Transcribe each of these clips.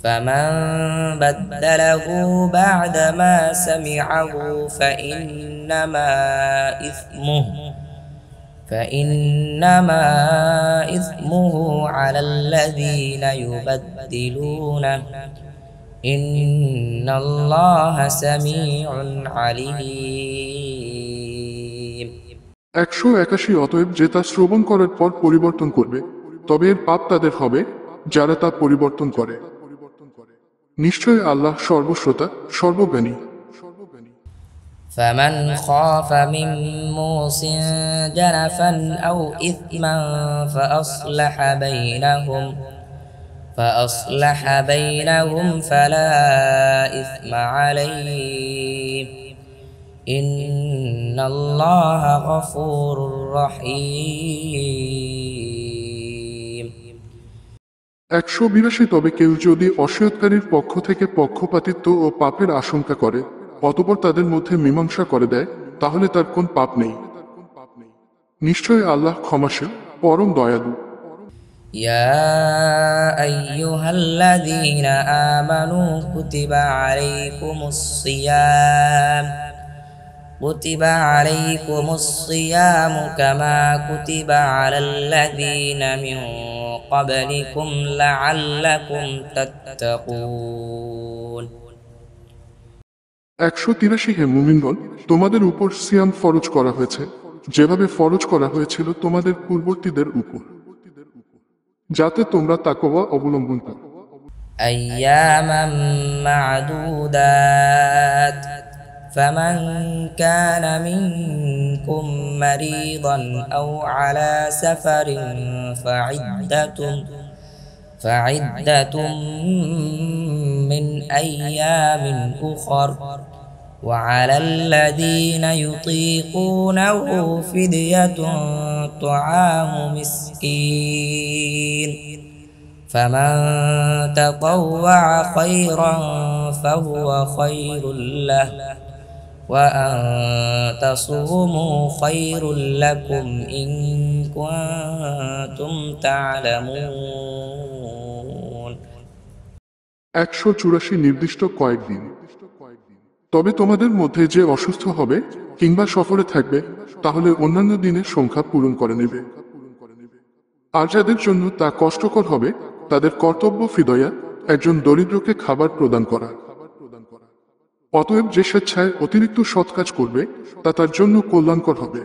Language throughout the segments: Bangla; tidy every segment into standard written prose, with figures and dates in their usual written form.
فمن بدله بعدما سمعه فإنما إثمه على الذين يبدلونه إن الله سميع عليم 181 অতএব যে তা শ্রবণ করার পর পরিবর্তন করবে তবে এর পাপ তাদের হবে যারা তা পরিবর্তন করে। নিশ্চয়ই আল্লাহ সর্বশ্রোতা সর্বজ্ঞানী। فمن خاف من موص جنفا أو إثما فأصلح بينهم فلا إثم عليه إن الله غفور رحيم 182 তবে কেউ যদি অসৎকারীর পক্ষ থেকে পক্ষপাতিত্ব ও পাপের আশঙ্কা করে অতঃপর তাদের মধ্যে মীমাংসা করে দেয় তাহলে তার কোন পাপ নেই। নিশ্চয়ই আল্লাহ ক্ষমাশীল পরম দয়ালু। يا أيها الذين آمنوا كتب عليكم الصيام كما كتب على الذين من قبلكم لعلكم تتقون 183 হে মুমিনগণ, তোমাদের উপর সিয়াম ফরজ করা হয়েছে যেভাবে ফরজ করা হয়েছিল তোমাদের পূর্ববর্তীদের উপর, যাতে তোমরা তাকওয়া অবলম্বন করো। أياما معدودات فمن كان منكم مريضا أو على سفر فعدة من أيام أخر وعلى الذين يطيقونه فدية طعام مسكين فمن تطوع خيرا فهو خير له وأن تصوموا خير لكم إن كنتم تعلمون 184 নির্দিষ্ট কয়েকদিন। তবে তোমাদের মধ্যে যে অসুস্থ হবে কিংবা সফরে থাকবে তাহলে অন্যান্য দিনের সংখ্যা পূরণ করে নেবে। আর যাদের জন্য তা কষ্টকর হবে তাদের কর্তব্য ফিদয়া একজন দরিদ্রকে খাবার প্রদান করা। অতএব যে স্বেচ্ছায় অতিরিক্ত সৎ কাজ করবে তা তার জন্য কল্যাণকর হবে।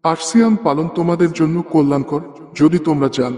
আর সিয়াম পালন তোমাদের জন্য কল্যাণকর যদি তোমরা চান।